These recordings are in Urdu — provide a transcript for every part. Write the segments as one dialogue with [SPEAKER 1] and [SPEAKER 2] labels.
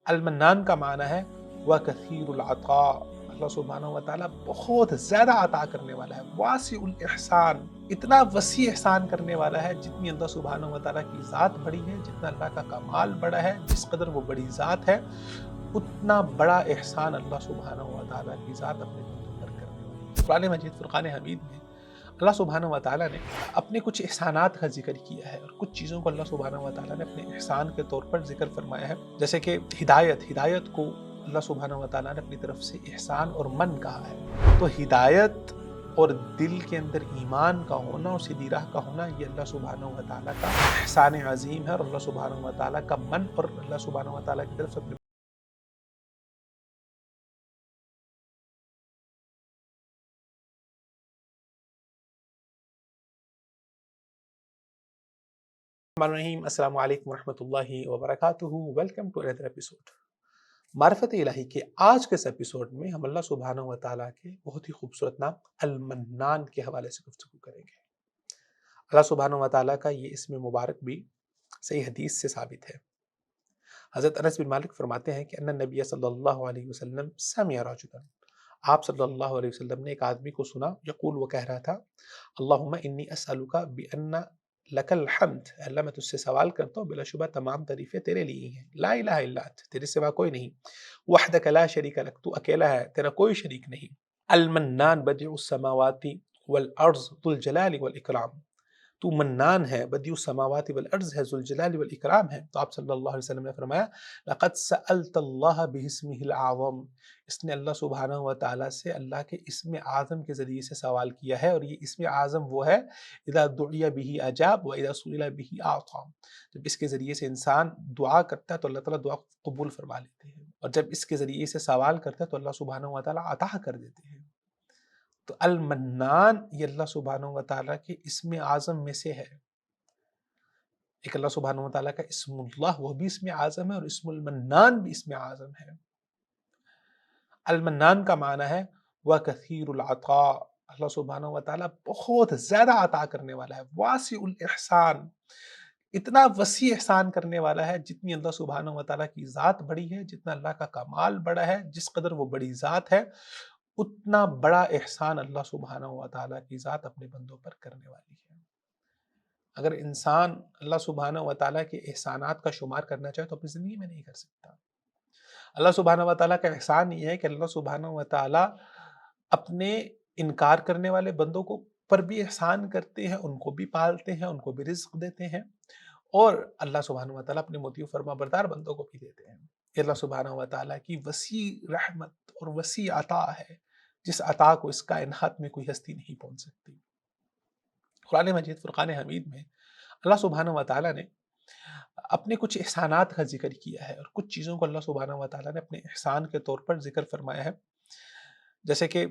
[SPEAKER 1] المنان کا معنی ہے وَكَثِيرُ الْعَطَاء، اللہ سبحانہ وتعالیٰ بہت زیادہ عطا کرنے والا ہے، واسع الاحسان، اتنا وسیع احسان کرنے والا ہے جتنی اللہ سبحانہ وتعالیٰ کی ذات بڑی ہے، جتنا اللہ کا کمال بڑا ہے، جس قدر وہ بڑی ذات ہے اتنا بڑا احسان اللہ سبحانہ وتعالیٰ کی ذات اپنے بندوں پر کرنے والی ہے۔ قرآن مجید فرقان حمید میں اللہ سبحانہ وتعالیٰ نے اپنے کچھ احسانات کا ذکر کیا ہے اور کچھ چیزوں کو اللہ سبحانہ وتعالیٰ نے اپنے احسان کے طور پر ذکر فرمایا ہے، جیسے کہ ہدایت کو اللہ سبحانہ وتعالیٰ نے اپنی طرف سے احسان اور من کہا ہے۔ تو ہدایت اور دل کے اندر ایمان کا ہونا اور سیدھی راہ کا ہونا یہ اللہ سبحانہ وتعالیٰ کا احسان عظیم ہے، اور اللہ سبحانہ وتعالیٰ کا من اور اللہ سبحانہ وتعالیٰ کی طرف سے اپنے السلام علیکم ورحمۃ اللہ وبرکاتہ۔ ویلکم ٹو another ایپیسوڈ معرفت الہی کے آج کے اس ایپیسوڈ میں ہم اللہ سبحانہ وتعالیٰ کے بہت ہی خوبصورت نام المنان کے حوالے سے گفتگو کریں گے۔ اللہ سبحانہ وتعالیٰ کا یہ اسم مبارک بھی صحیح حدیث سے ثابت ہے۔ حضرت انس بن مالک فرماتے ہیں کہ ان النبی صلی اللہ علیہ وسلم سمع رجلا، آپ صلی اللہ علیہ وسلم نے ایک آدمی کو سنا، یقول، وہ کہہ رہا تھا، اللہم انی اسألک بان لک الحمد، اللہ میں تجھ سے سوال کرتا ہوں، بلا شبہ تمام تعریفیں تیرے لیے ہیں، لا الہ الا انت، تیرے سوا کوئی نہیں، وحدک لا شریک لک، تو اکیلا ہے، تیرا کوئی شریک نہیں، المنان بدیع السماوات والارض ذو الجلال والاکرام، تو منان ہے، بدیع السماوات والارض ہے، ذو الجلال والاکرام ہے۔ تو آپ صلی اللہ علیہ وسلم نے فرمایا، لقد سألت اللہ باسمہ الاعظم، اس نے اللہ سبحانہ وتعالیٰ سے اللہ کے اسم اعظم کے ذریعے سے سوال کیا ہے، اور یہ اسم اعظم وہ ہے، اذا دعی بہ اجاب واذا سئل بہ اعطی، جب اس کے ذریعے سے انسان دعا کرتا ہے تو اللہ تعالیٰ دعا قبول فرما لیتے ہیں، اور جب اس کے ذریعے سے سوال کرتا ہے تو اللہ سبحانہ وتعالیٰ عطا کر دیتے ہیں۔ تو المنان یہ اللہ سبحانہ وتعالیٰ کے اسم اعظم میں سے ہے۔ ایک اللہ سبحانہ وتعالیٰ کا اسم اللہ وہ بھی اسم اعظم ہے، اور اسم المنان بھی اسم اعظم ہے۔ المنان کا معنی ہے وَكَثِيرُ الْعَطَاء، اللہ سبحانہ وتعالیٰ بہت زیادہ عطا کرنے والا ہے، واسع الاحسان، اتنا وسیع احسان کرنے والا ہے جتنی اللہ سبحانہ وتعالیٰ کی ذات بڑی ہے، جتنا اللہ کا کمال بڑا ہے، جس قدر وہ بڑی ذات ہے اتنا بڑا احسان اللہ سبحانہ وتعالیٰ کی ذات اپنے بندوں پر کرنے والی ہے۔ اگر انسان اللہ سبحانہ وتعالیٰ کے احسانات کا شمار کرنا چاہے تو اپنی زندگی میں نہیں کر سکتا۔ اللہ سبحانہ وتعالیٰ کا احسان یہ ہے کہ اللہ سبحانہ وتعالیٰ اپنے انکار کرنے والے بندوں کو پر بھی احسان کرتے ہیں، ان کو بھی پالتے ہیں، ان کو بھی رزق دیتے ہیں، اور اللہ سبحانہ وتعالیٰ اپنے مطیع و فرما بردار بندوں کو بھی دیتے ہیں۔ یہ اللہ سبحانہ وتعالیٰ کی وسیع رحمت اور وسیع عطا ہے، جس عطا کو اس کائنات میں کوئی ہستی نہیں پہنچ سکتی۔ قرآن مجید فرقان حمید میں اللہ سبحانہ وتعالیٰ نے اپنے کچھ احسانات کا ذکر کیا ہے، اور کچھ چیزوں کو اللہ سبحانہ وتعالیٰ نے اپنے احسان کے طور پر ذکر فرمایا ہے، جیسے کہ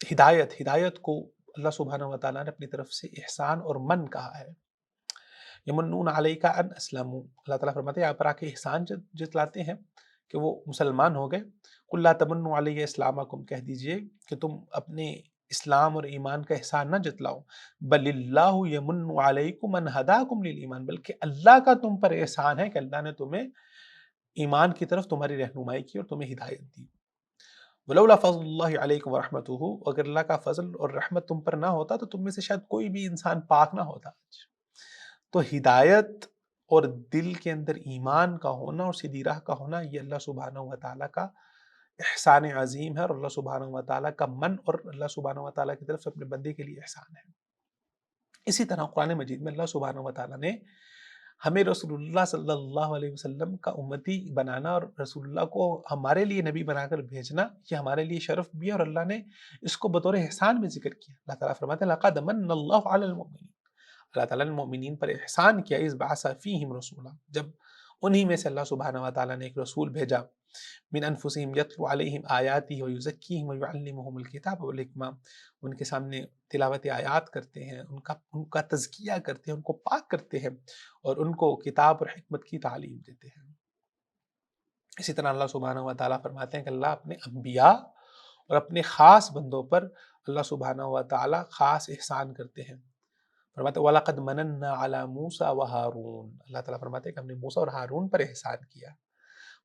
[SPEAKER 1] ہدایت کو اللہ سبحانہ وتعالیٰ نے اپنی طرف سے احسان اور من کہا ہے۔ یمنون علیک ان اسلموا، اللہ تعالیٰ فرماتے ہیں یہاں پر آ کے احسان جتلاتے ہیں کہ وہ مسلمان ہو گئے۔ قل لا تمنوا علی اسلامکم، کہہ دیجئے کہ تم اپنے اسلام اور ایمان کا احسان نہ جتلاؤ، بل اللہ یمن علیکم ان ہداکم للایمان، بلکہ اللہ کا تم پر احسان ہے کہ اللہ نے تمہیں ایمان کی طرف تمہاری رہنمائی کی اور تمہیں ہدایت دی۔ ولولا فضل اللہ علیکم ورحمتہ، اگر اللہ کا فضل اور رحمت تم پر نہ ہوتا تو تم میں سے شاید کوئی بھی انسان پاک نہ ہوتا آج۔ تو ہدایت اور دل کے اندر ایمان کا ہونا اور سیدھی راہ کا ہونا یہ اللہ سبحانہ وتعالیٰ کا احسان عظیم ہے، اور اللہ سبحانہ وتعالیٰ کا من اور اللہ سبحانہ وتعالیٰ کی طرف سے اپنے بندے کے لیے احسان ہے۔ اسی طرح قرآن مجید میں اللہ سبحانہ وتعالیٰ نے ہمیں رسول اللہ صلی اللہ علیہ وسلم کا امتی بنانا اور رسول اللہ کو ہمارے لیے نبی بنا کر بھیجنا یہ ہمارے لیے شرف بھی ہے، اور اللہ نے اس کو بطور احسان میں ذکر کیا۔ اللہ تعالیٰ فرماتے ہیں لقد من اللہ علی المؤمنین، اللہ تعالیٰ نے مومنین پر احسان کیا، اذ بعث فیہم رسولا، جب انہی میں سے اللہ سبحانہ وتعالیٰ نے ایک رسول بھیجا، من انفسہم یتلو علیہم آیاتہ ویزکیہم ویعلمہم الکتاب والحکمہ، ان کے سامنے تلاوت آیات کرتے ہیں، ان کا تزکیہ کرتے ہیں، ان کو پاک کرتے ہیں، اور ان کو کتاب اور حکمت کی تعلیم دیتے ہیں۔ اسی طرح اللہ سبحانہ وتعالیٰ فرماتے ہیں کہ اللہ اپنے انبیاء اور اپنے خاص بندوں پر اللہ سبحانہ وتعالیٰ خاص احسان کرتے ہیں۔ فرماتے ہیں وَلَقَدْ مَنَنَّا عَلَى مُوسَى وَهَارُونَ، اللہ تعالیٰ فرماتے ہیں کہ ہم نے موسیٰ اور ہارون پر احسان کیا۔